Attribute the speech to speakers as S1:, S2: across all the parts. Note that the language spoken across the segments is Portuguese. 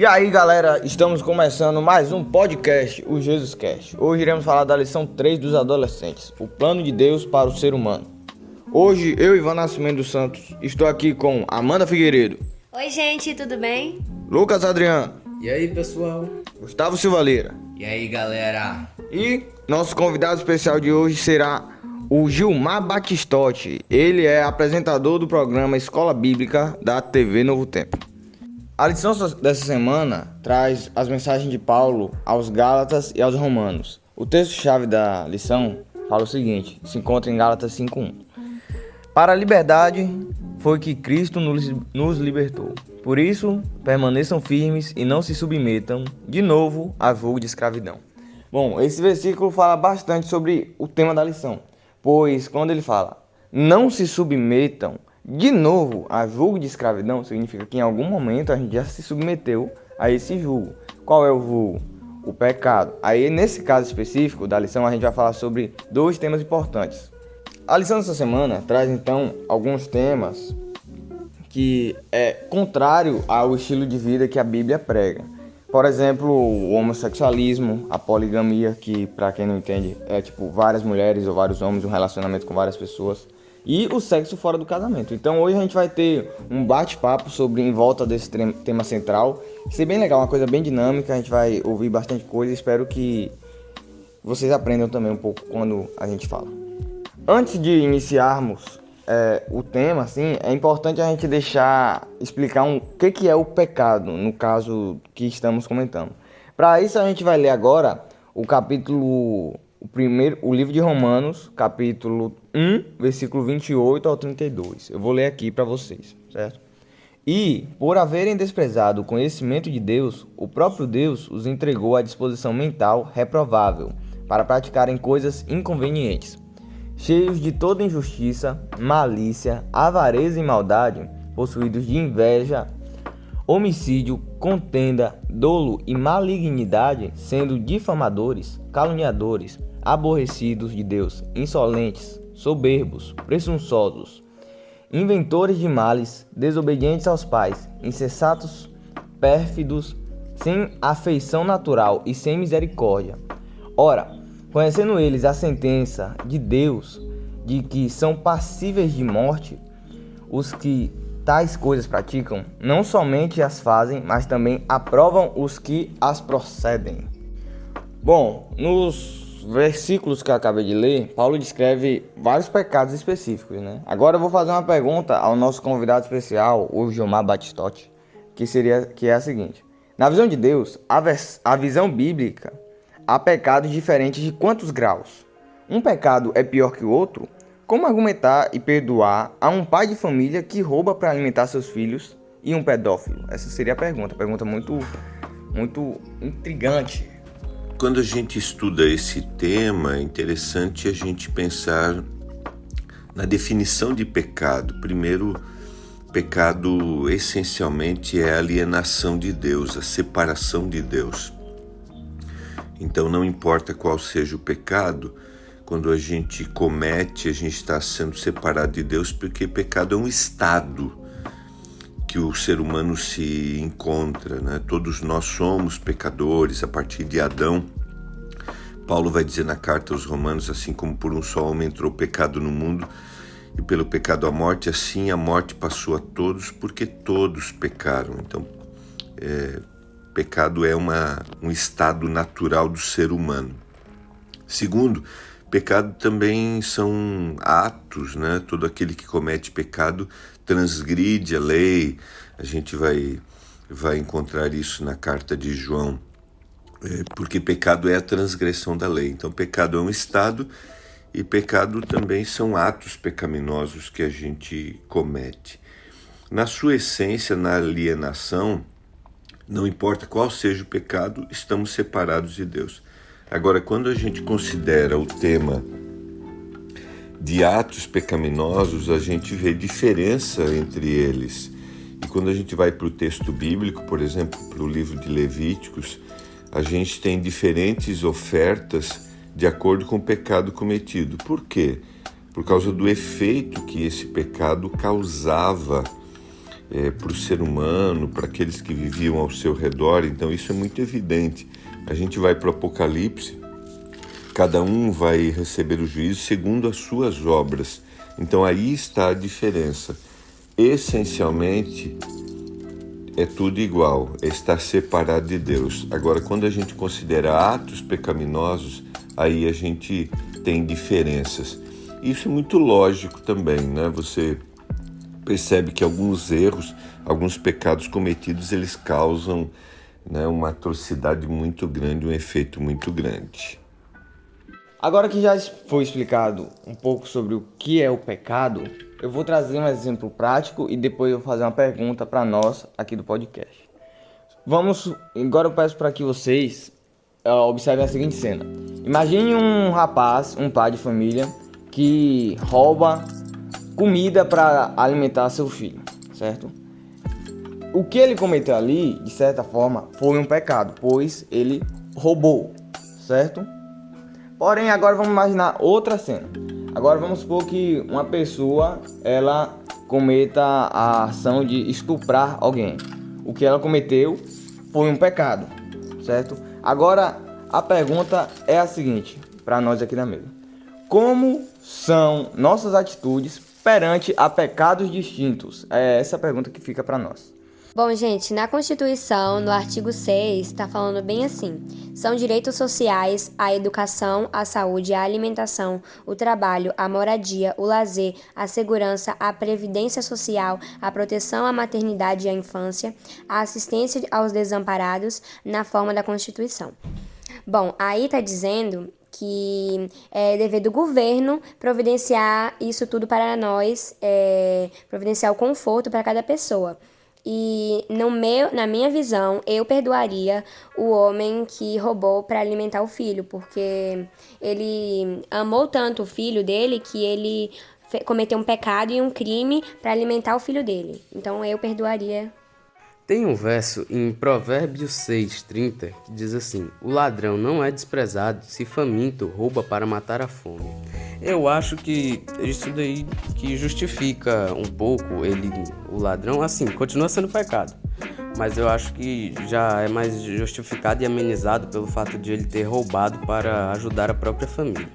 S1: E aí galera, estamos começando mais um podcast, o JesusCast. Hoje iremos falar da lição 3 dos adolescentes, o plano de Deus para o ser humano. Hoje eu, Ivan Nascimento dos Santos, estou aqui com Amanda Figueiredo.
S2: Oi gente, tudo bem?
S1: Lucas Adriano.
S3: E aí pessoal?
S1: Gustavo Silvaleira.
S4: E aí galera?
S1: E nosso convidado especial de hoje será o Gilmar Batistotti. Ele é apresentador do programa Escola Bíblica da TV Novo Tempo. A lição dessa semana traz as mensagens de Paulo aos Gálatas e aos Romanos. O texto-chave da lição fala o seguinte, se encontra em Gálatas 5:1. Para a liberdade foi que Cristo nos libertou. Por isso, permaneçam firmes e não se submetam de novo a julgo de escravidão. Bom, esse versículo fala bastante sobre o tema da lição, pois quando ele fala, não se submetam de novo a julgo de escravidão, significa que em algum momento a gente já se submeteu a esse julgo. Qual é o julgo? O pecado. Aí nesse caso específico da lição a gente vai falar sobre dois temas importantes. A lição dessa semana traz então alguns temas que é contrário ao estilo de vida que a Bíblia prega. Por exemplo, o homossexualismo, a poligamia, que para quem não entende é tipo várias mulheres ou vários homens, um relacionamento com várias pessoas, e o sexo fora do casamento. Então hoje a gente vai ter um bate-papo sobre em volta desse tema central. Vai ser bem legal, uma coisa bem dinâmica, a gente vai ouvir bastante coisa e espero que vocês aprendam também um pouco quando a gente fala. Antes de iniciarmos o tema, assim, é importante a gente explicar o que é o pecado, no caso que estamos comentando. Para isso a gente vai ler agora o livro de Romanos, capítulo 1, versículo 28 ao 32. Eu vou ler aqui para vocês, certo? E, por haverem desprezado o conhecimento de Deus, o próprio Deus os entregou à disposição mental reprovável, para praticarem coisas inconvenientes. Cheios de toda injustiça, malícia, avareza e maldade, possuídos de inveja, homicídio, contenda, dolo e malignidade, sendo difamadores, caluniadores, aborrecidos de Deus, insolentes, soberbos, presunçosos, inventores de males, desobedientes aos pais, insensatos, pérfidos, sem afeição natural e sem misericórdia. Ora, conhecendo eles a sentença de Deus, de que são passíveis de morte, os que tais coisas praticam, não somente as fazem, mas também aprovam os que as procedem. Bom, nos versículos que eu acabei de ler, Paulo descreve vários pecados específicos, né? Agora eu vou fazer uma pergunta ao nosso convidado especial, o Gilmar Batistotti, que é a seguinte. Na visão de Deus, a visão bíblica, há pecados diferentes de quantos graus? Um pecado é pior que o outro? Como argumentar e perdoar a um pai de família que rouba para alimentar seus filhos e um pedófilo? Essa seria a pergunta muito intrigante.
S5: Quando a gente estuda esse tema, é interessante a gente pensar na definição de pecado. Primeiro, pecado essencialmente é a alienação de Deus, a separação de Deus. Então não importa qual seja o pecado, quando a gente comete, a gente está sendo separado de Deus, porque pecado é um estado que o ser humano se encontra, né? Todos nós somos pecadores a partir de Adão. Paulo vai dizer na carta aos Romanos, assim como por um só homem entrou o pecado no mundo, e pelo pecado a morte, assim a morte passou a todos, porque todos pecaram. Então, pecado é um estado natural do ser humano. Segundo, pecado também são atos, né? Todo aquele que comete pecado transgride a lei. A gente vai encontrar isso na carta de João, porque pecado é a transgressão da lei. Então, pecado é um estado e pecado também são atos pecaminosos que a gente comete. Na sua essência, na alienação, não importa qual seja o pecado, estamos separados de Deus. Agora, quando a gente considera o tema de atos pecaminosos, a gente vê diferença entre eles. E quando a gente vai para o texto bíblico, por exemplo, para o livro de Levíticos, a gente tem diferentes ofertas de acordo com o pecado cometido. Por quê? Por causa do efeito que esse pecado causava para o ser humano, para aqueles que viviam ao seu redor. Então isso é muito evidente. A gente vai para o Apocalipse, cada um vai receber o juízo segundo as suas obras. Então aí está a diferença. Essencialmente é tudo igual, é estar separado de Deus. Agora, quando a gente considera atos pecaminosos, aí a gente tem diferenças. Isso é muito lógico também, né? Você percebe que alguns erros, alguns pecados cometidos, eles causam, né, uma atrocidade muito grande, um efeito muito grande.
S1: Agora que já foi explicado um pouco sobre o que é o pecado, eu vou trazer um exemplo prático e depois eu vou fazer uma pergunta para nós aqui do podcast. Agora eu peço para que vocês observem a seguinte cena. Imagine um rapaz, um pai de família, que rouba comida para alimentar seu filho, certo? O que ele cometeu ali, de certa forma, foi um pecado, pois ele roubou, certo? Porém, agora vamos imaginar outra cena. Agora vamos supor que uma pessoa, ela cometa a ação de estuprar alguém. O que ela cometeu foi um pecado, certo? Agora, a pergunta é a seguinte, para nós aqui na mesa. Como são nossas atitudes perante a pecados distintos? É essa a pergunta que fica para nós.
S2: Bom, gente, na Constituição, no artigo 6, está falando bem assim: são direitos sociais a educação, a saúde, a alimentação, o trabalho, a moradia, o lazer, a segurança, a previdência social, a proteção à maternidade e à infância, a assistência aos desamparados na forma da Constituição. Bom, aí está dizendo que é dever do governo providenciar isso tudo para nós, providenciar o conforto para cada pessoa. E na minha visão, eu perdoaria o homem que roubou para alimentar o filho, porque ele amou tanto o filho dele que ele cometeu um pecado e um crime para alimentar o filho dele. Então eu perdoaria.
S3: Tem um verso em Provérbios 6:30 que diz assim: o ladrão não é desprezado se faminto rouba para matar a fome. Eu acho que isso daí que justifica um pouco o ladrão, assim, continua sendo pecado. Mas eu acho que já é mais justificado e amenizado pelo fato de ele ter roubado para ajudar a própria família.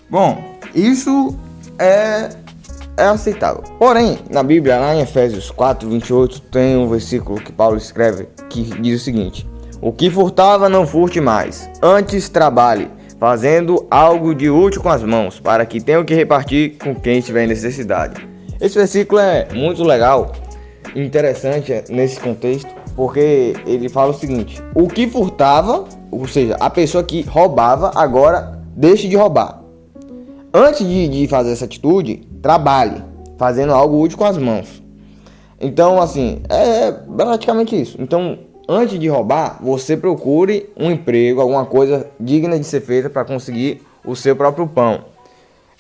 S1: Bom, isso é aceitável. Porém, na Bíblia, lá em Efésios 4:28, tem um versículo que Paulo escreve que diz o seguinte: o que furtava não furte mais, antes trabalhe, fazendo algo de útil com as mãos, para que tenha o que repartir com quem estiver em necessidade. Esse versículo é muito legal, interessante nesse contexto, porque ele fala o seguinte: o que furtava, ou seja, a pessoa que roubava, agora deixe de roubar. Antes de fazer essa atitude, trabalhe, fazendo algo útil com as mãos. Então, assim, é praticamente isso. Então, antes de roubar, você procure um emprego, alguma coisa digna de ser feita para conseguir o seu próprio pão.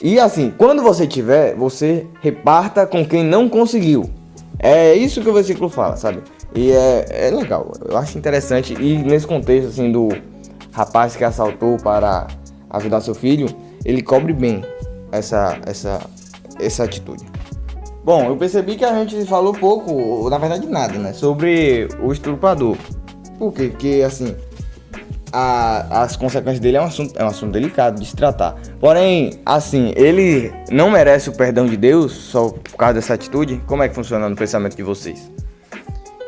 S1: E assim, quando você tiver, você reparta com quem não conseguiu. É isso que o versículo fala, sabe? E é legal, eu acho interessante. E nesse contexto, assim, do rapaz que assaltou para ajudar seu filho, ele cobre bem essa atitude. Bom, eu percebi que a gente falou pouco, na verdade nada, né, sobre o estuprador. Por quê? Porque, assim, as consequências dele é um assunto delicado de se tratar. Porém, assim, ele não merece o perdão de Deus só por causa dessa atitude? Como é que funciona no pensamento de vocês?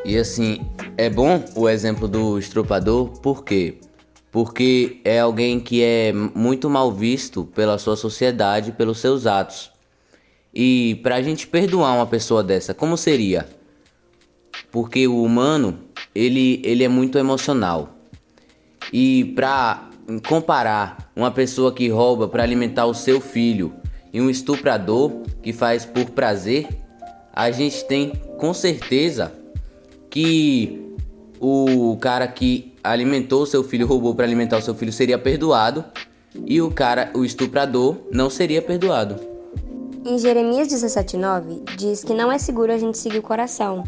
S4: E assim, é bom o exemplo do estuprador, por quê? Porque é alguém que é muito mal visto pela sua sociedade, pelos seus atos. E pra gente perdoar uma pessoa dessa, como seria? Porque o humano, ele é muito emocional. E pra comparar uma pessoa que rouba para alimentar o seu filho e um estuprador que faz por prazer, a gente tem com certeza que o cara que alimentou o seu filho, roubou para alimentar o seu filho, seria perdoado, e o estuprador não seria perdoado.
S2: Em Jeremias 17:9 diz que não é seguro a gente seguir o coração,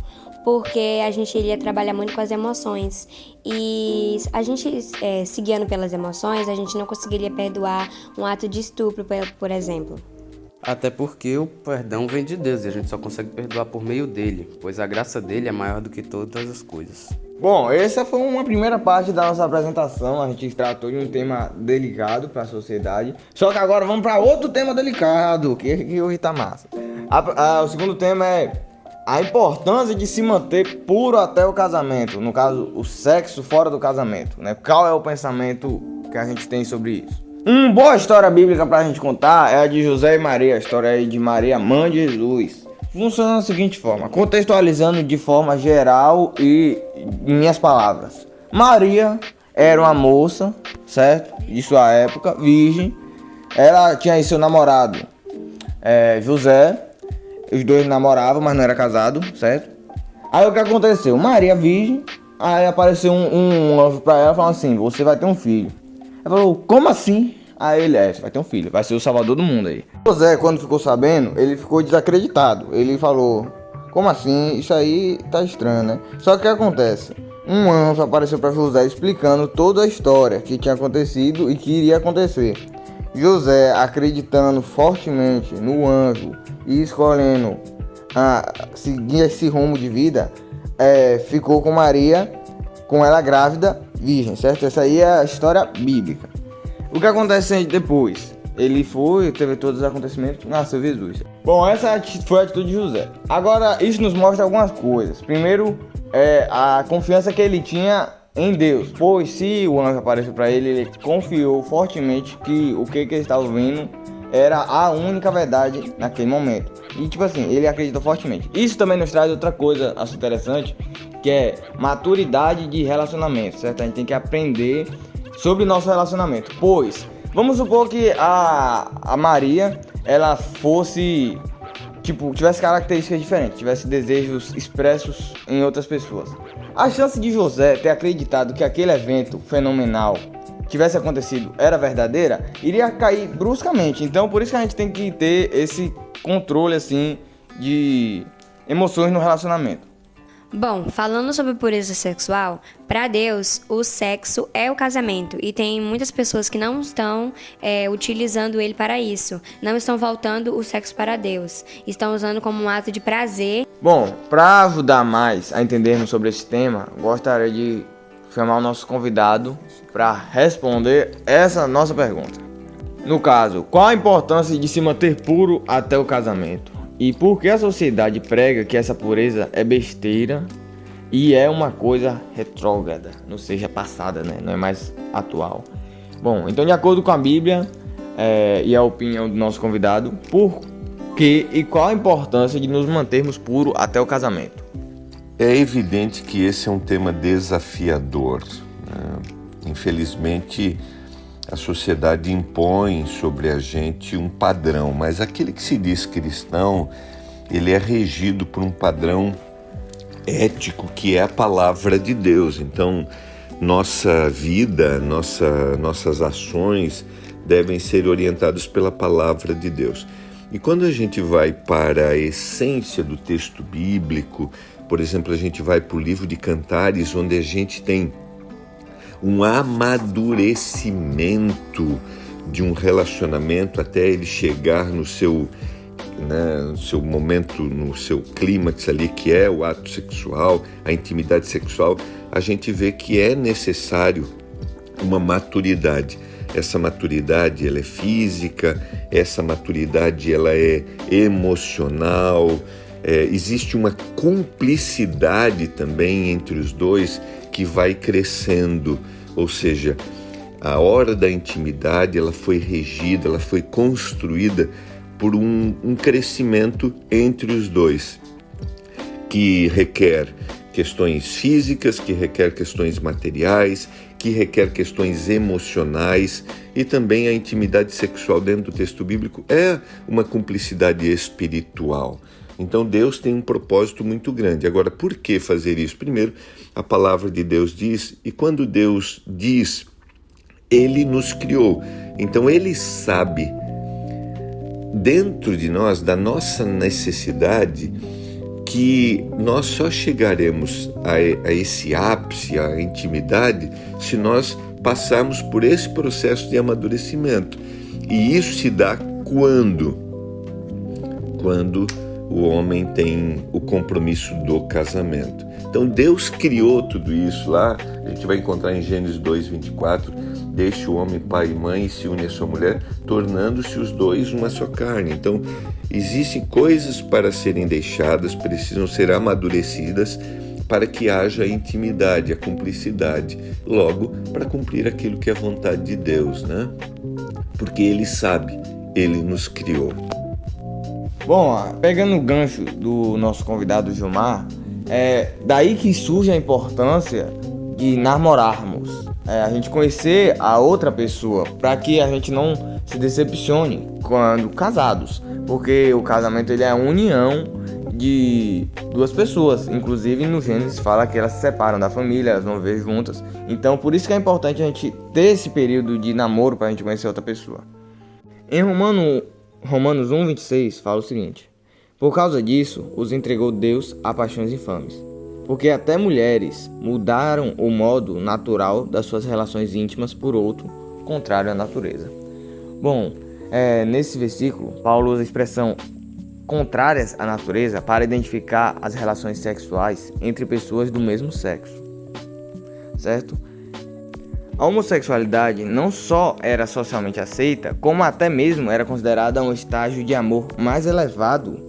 S2: porque a gente iria trabalhar muito com as emoções. E a gente se guiando pelas emoções, a gente não conseguiria perdoar um ato de estupro, por exemplo.
S3: Até porque o perdão vem de Deus e a gente só consegue perdoar por meio dele, pois a graça dele é maior do que todas as coisas.
S1: Bom, essa foi uma primeira parte da nossa apresentação. A gente tratou de um tema delicado para a sociedade. Só que agora vamos para outro tema delicado, que hoje tá massa. O segundo tema é a importância de se manter puro até o casamento. No caso, o sexo fora do casamento, né? Qual é o pensamento que a gente tem sobre isso? Uma boa história bíblica pra gente contar é a de José e Maria, a história aí de Maria, mãe de Jesus. Funciona da seguinte forma, contextualizando de forma geral e em minhas palavras. Maria era uma moça, certo? De sua época, virgem. Ela tinha aí seu namorado, José. Os dois namoravam, mas não era casado, certo? Aí o que aconteceu? Maria virgem, aí apareceu um anjo pra ela falando assim, você vai ter um filho. Ela falou, como assim? Aí ele, você vai ter um filho, vai ser o salvador do mundo aí. José, quando ficou sabendo, ele ficou desacreditado. Ele falou, como assim? Isso aí tá estranho, né? Só que o que acontece? Um anjo apareceu pra José explicando toda a história que tinha acontecido e que iria acontecer. José, acreditando fortemente no anjo e escolhendo seguir esse rumo de vida, ficou com Maria, com ela grávida, virgem, certo? Essa aí é a história bíblica. O que acontece depois? Ele teve todos os acontecimentos, nasceu Jesus. Bom, essa foi a atitude de José. Agora, isso nos mostra algumas coisas. Primeiro, a confiança que ele tinha em Deus. Pois se o anjo apareceu para ele, ele confiou fortemente que o que ele estava ouvindo era a única verdade naquele momento. E tipo assim, ele acreditou fortemente. Isso também nos traz outra coisa interessante, que é maturidade de relacionamento, certo? A gente tem que aprender sobre nosso relacionamento. Pois, vamos supor que a Maria, ela fosse, tivesse características diferentes, tivesse desejos expressos em outras pessoas. A chance de José ter acreditado que aquele evento fenomenal tivesse acontecido era verdadeira, iria cair bruscamente. Então, por isso que a gente tem que ter esse controle, assim, de emoções no relacionamento.
S2: Bom, falando sobre pureza sexual, para Deus, o sexo é o casamento e tem muitas pessoas que não estão utilizando ele para isso, não estão voltando o sexo para Deus, estão usando como um ato de prazer.
S1: Bom, para ajudar mais a entendermos sobre esse tema, gostaria de chamar o nosso convidado para responder essa nossa pergunta. No caso, qual a importância de se manter puro até o casamento? E por que a sociedade prega que essa pureza é besteira e é uma coisa retrógrada, não seja passada, né? Não é mais atual. Bom, então de acordo com a Bíblia e a opinião do nosso convidado, por que e qual a importância de nos mantermos puros até o casamento?
S5: É evidente que esse é um tema desafiador, né? Infelizmente, a sociedade impõe sobre a gente um padrão, mas aquele que se diz cristão, ele é regido por um padrão ético que é a palavra de Deus. Então, nossa vida, nossas ações devem ser orientadas pela palavra de Deus. E quando a gente vai para a essência do texto bíblico, por exemplo, a gente vai para o livro de Cantares, onde a gente tem um amadurecimento de um relacionamento até ele chegar no seu momento, no seu clímax ali, que é o ato sexual, a intimidade sexual, a gente vê que é necessário uma maturidade. Essa maturidade, ela é física, essa maturidade, ela é emocional, existe uma cumplicidade também entre os dois que vai crescendo, ou seja, a hora da intimidade ela foi regida, ela foi construída por um crescimento entre os dois, que requer questões físicas, que requer questões materiais, que requer questões emocionais, e também a intimidade sexual dentro do texto bíblico é uma cumplicidade espiritual. Então Deus tem um propósito muito grande. Agora, por que fazer isso? Primeiro, a palavra de Deus diz, e quando Deus diz, Ele nos criou. Então Ele sabe, dentro de nós, da nossa necessidade, que nós só chegaremos a esse ápice, a intimidade, se nós passarmos por esse processo de amadurecimento. E isso se dá quando? quando o homem tem o compromisso do casamento. Então Deus criou tudo isso lá, a gente vai encontrar em Gênesis 2:24, deixa o homem pai e mãe e se une à sua mulher, tornando-se os dois uma só carne. Então existem coisas para serem deixadas, precisam ser amadurecidas para que haja a intimidade, a cumplicidade, logo para cumprir aquilo que é a vontade de Deus, né? Porque Ele sabe, Ele nos criou.
S1: Bom, pegando o gancho do nosso convidado Gilmar, é daí que surge a importância de namorarmos, a gente conhecer a outra pessoa, para que a gente não se decepcione quando casados, porque o casamento ele é a união de duas pessoas, inclusive no Gênesis fala que elas se separam da família, elas vão viver juntas, então por isso que é importante a gente ter esse período de namoro para a gente conhecer outra pessoa. Em Romanos 1:26 fala o seguinte: por causa disso, os entregou Deus a paixões infames, porque até mulheres mudaram o modo natural das suas relações íntimas por outro, contrário à natureza. Bom, nesse versículo, Paulo usa a expressão contrárias à natureza para identificar as relações sexuais entre pessoas do mesmo sexo, certo? A homossexualidade não só era socialmente aceita, como até mesmo era considerada um estágio de amor mais elevado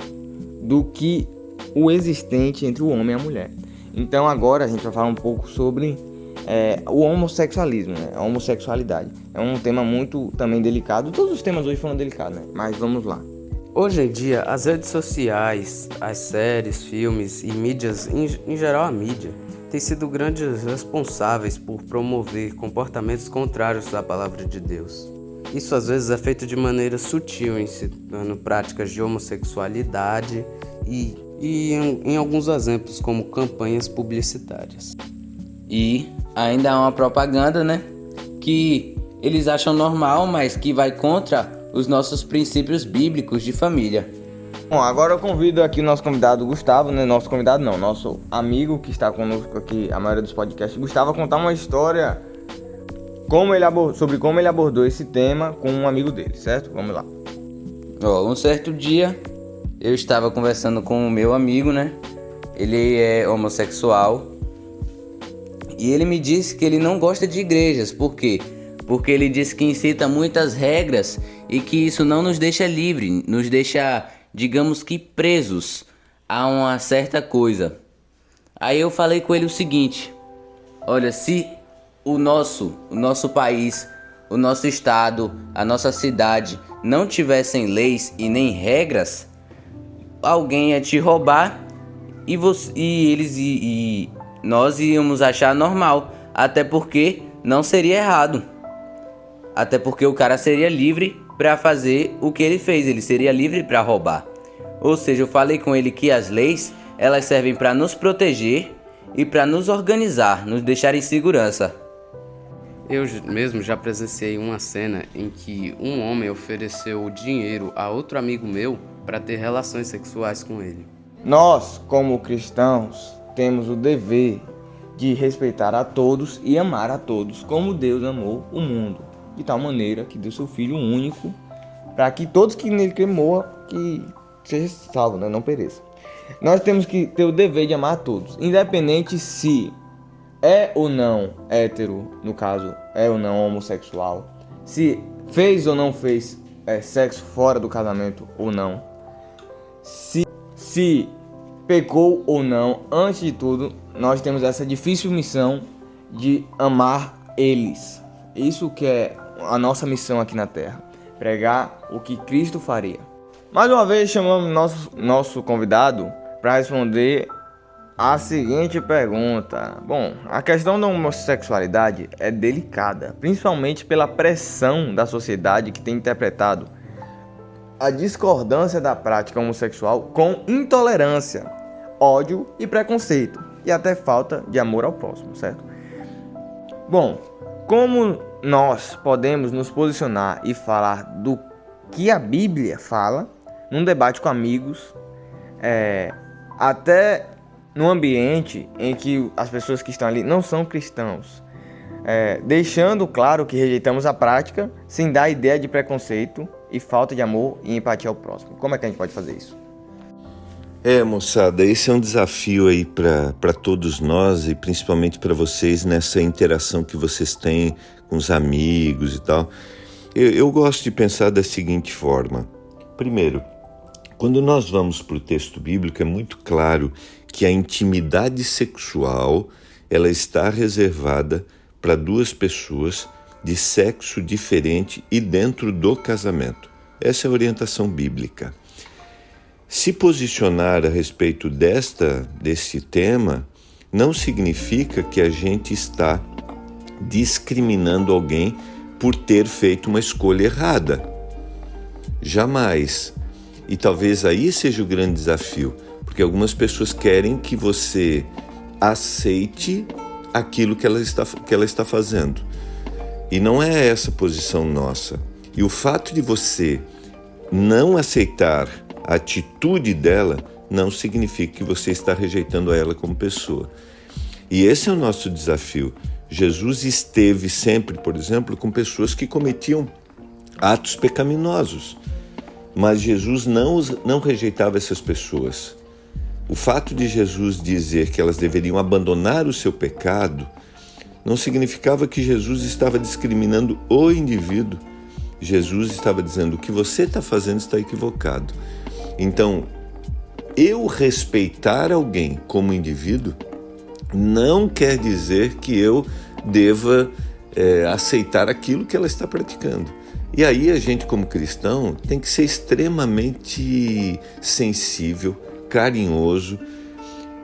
S1: do que o existente entre o homem e a mulher. Então agora a gente vai falar um pouco sobre o homossexualismo, né? A homossexualidade. É um tema muito também delicado, todos os temas hoje foram delicados, né? Mas vamos lá.
S3: Hoje em dia, as redes sociais, as séries, filmes e mídias, em geral a mídia, têm sido grandes responsáveis por promover comportamentos contrários à palavra de Deus. Isso às vezes é feito de maneira sutil, incitando práticas de homossexualidade e em alguns exemplos como campanhas publicitárias.
S4: E ainda há uma propaganda, né? Que eles acham normal, mas que vai contra os nossos princípios bíblicos de família.
S1: Bom, agora eu convido aqui o nosso convidado Gustavo, né? Nosso convidado não, nosso amigo que está conosco aqui, a maioria dos podcasts, Gustavo, a contar uma história sobre como ele abordou esse tema com um amigo dele, certo? Vamos lá.
S4: Um certo dia, eu estava conversando com o meu amigo, né? Ele é homossexual. E ele me disse que ele não gosta de igrejas. Por quê? Porque ele diz que incita muitas regras e que isso não nos deixa livre, nos deixa, digamos que, presos a uma certa coisa. Aí eu falei com ele o seguinte: olha, se o nosso país, o nosso estado, a nossa cidade não tivessem leis e nem regras, alguém ia te roubar e nós íamos achar normal, até porque não seria errado. Até porque o cara seria livre para fazer o que ele fez, ele seria livre para roubar. Ou seja, eu falei com ele que as leis, elas servem para nos proteger e para nos organizar, nos deixar em segurança.
S3: Eu mesmo já presenciei uma cena em que um homem ofereceu dinheiro a outro amigo meu para ter relações sexuais com ele.
S1: Nós, como cristãos, temos o dever de respeitar a todos e amar a todos, como Deus amou o mundo, de tal maneira que deu seu Filho único, para que todos que nele crêem morram, que seja salvo, né? Não pereça. Nós temos que ter o dever de amar a todos, independente se é ou não hétero, no caso, é ou não homossexual, se fez ou não fez sexo fora do casamento ou não, se pecou ou não. Antes de tudo, nós temos essa difícil missão de amar eles. Isso que é a nossa missão aqui na Terra, pregar o que Cristo faria. Mais uma vez chamamos nosso convidado para responder a seguinte pergunta. Bom, a questão da homossexualidade é delicada, principalmente pela pressão da sociedade que tem interpretado a discordância da prática homossexual com intolerância, ódio e preconceito, e até falta de amor ao próximo, certo? Bom, como nós podemos nos posicionar e falar do que a Bíblia fala num debate com amigos, até num ambiente em que as pessoas que estão ali não são cristãos, deixando claro que rejeitamos a prática sem dar ideia de preconceito e falta de amor e empatia ao próximo. Como é que a gente pode fazer isso?
S5: Moçada, esse é um desafio aí para todos nós e principalmente para vocês nessa interação que vocês têm com os amigos e tal. Eu gosto de pensar da seguinte forma. Primeiro, quando nós vamos para o texto bíblico, é muito claro que a intimidade sexual ela está reservada para duas pessoas de sexo diferente e dentro do casamento. Essa é a orientação bíblica. Se posicionar a respeito desse tema não significa que a gente está discriminando alguém por ter feito uma escolha errada. Jamais. E talvez aí seja o grande desafio, porque algumas pessoas querem que você aceite aquilo que ela está fazendo. E não é essa a posição nossa. E o fato de você não aceitar a atitude dela não significa que você está rejeitando ela como pessoa. E esse é o nosso desafio. Jesus esteve sempre, por exemplo, com pessoas que cometiam atos pecaminosos, mas Jesus não rejeitava essas pessoas. O fato de Jesus dizer que elas deveriam abandonar o seu pecado não significava que Jesus estava discriminando o indivíduo. Jesus estava dizendo: o que você está fazendo está equivocado. Então, eu respeitar alguém como indivíduo não quer dizer que eu deva aceitar aquilo que ela está praticando. E aí a gente, como cristão, tem que ser extremamente sensível, carinhoso.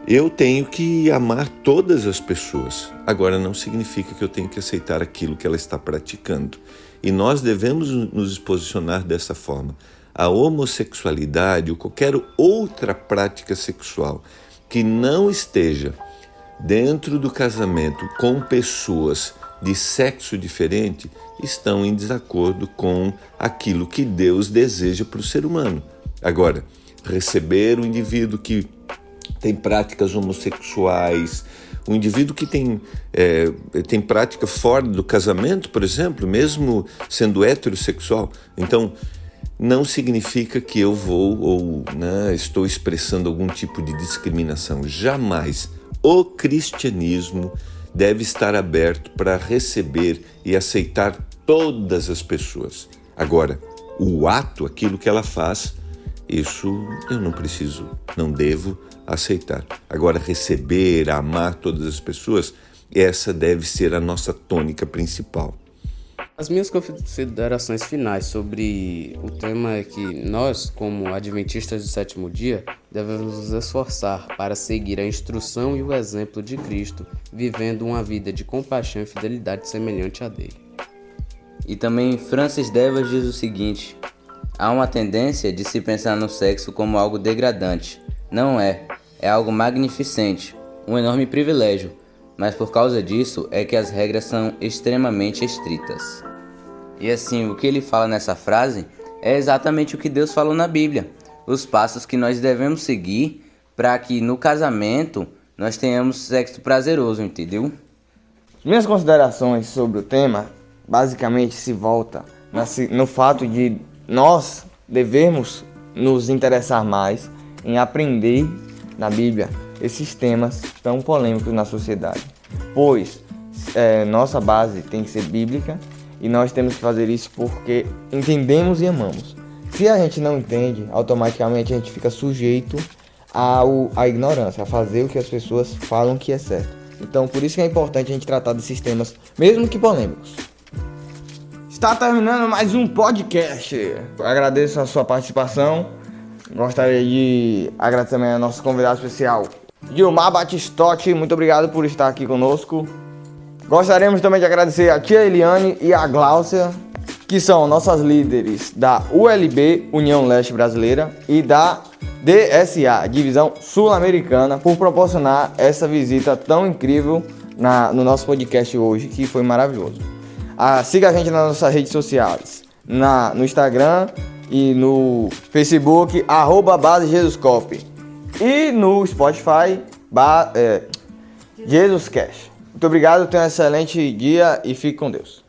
S5: Eu tenho que amar todas as pessoas. Agora, não significa que eu tenho que aceitar aquilo que ela está praticando. E nós devemos nos posicionar dessa forma. A homossexualidade ou qualquer outra prática sexual que não esteja dentro do casamento com pessoas de sexo diferente estão em desacordo com aquilo que Deus deseja para o ser humano. Agora, receber um indivíduo que tem práticas homossexuais, um indivíduo que tem prática fora do casamento, por exemplo, mesmo sendo heterossexual, então não significa que eu vou ou estou expressando algum tipo de discriminação. Jamais. O cristianismo deve estar aberto para receber e aceitar todas as pessoas. Agora, o ato, aquilo que ela faz, isso eu não devo aceitar. Agora, receber, amar todas as pessoas, essa deve ser a nossa tônica principal.
S3: As minhas considerações finais sobre o tema é que nós, como adventistas do sétimo dia, devemos nos esforçar para seguir a instrução e o exemplo de Cristo, vivendo uma vida de compaixão e fidelidade semelhante à dele.
S4: E também Francis Devas diz o seguinte: há uma tendência de se pensar no sexo como algo degradante. Não é algo magnificente, um enorme privilégio. Mas por causa disso é que as regras são extremamente estritas. E assim, o que ele fala nessa frase é exatamente o que Deus falou na Bíblia. Os passos que nós devemos seguir para que no casamento nós tenhamos sexo prazeroso, entendeu?
S1: Minhas considerações sobre o tema basicamente se volta no fato de nós devermos nos interessar mais em aprender na Bíblia esses temas tão polêmicos na sociedade, pois nossa base tem que ser bíblica e nós temos que fazer isso porque entendemos e amamos. Se a gente não entende, automaticamente a gente fica sujeito à ignorância, a fazer o que as pessoas falam que é certo. Então, por isso que é importante a gente tratar desses temas, mesmo que polêmicos. Está terminando mais um podcast. Eu agradeço a sua participação. Gostaria de agradecer também ao nosso convidado especial, Gilmar Batistotti. Muito obrigado por estar aqui conosco. Gostaríamos também de agradecer a tia Eliane e a Gláucia, que são nossas líderes da ULB, União Leste Brasileira, e da DSA, Divisão Sul-Americana, por proporcionar essa visita tão incrível no nosso podcast hoje, que foi maravilhoso. Siga a gente nas nossas redes sociais, no Instagram e no Facebook, @BaseJesusCop, e no Spotify, JesusCast. Muito obrigado, tenha um excelente dia e fique com Deus.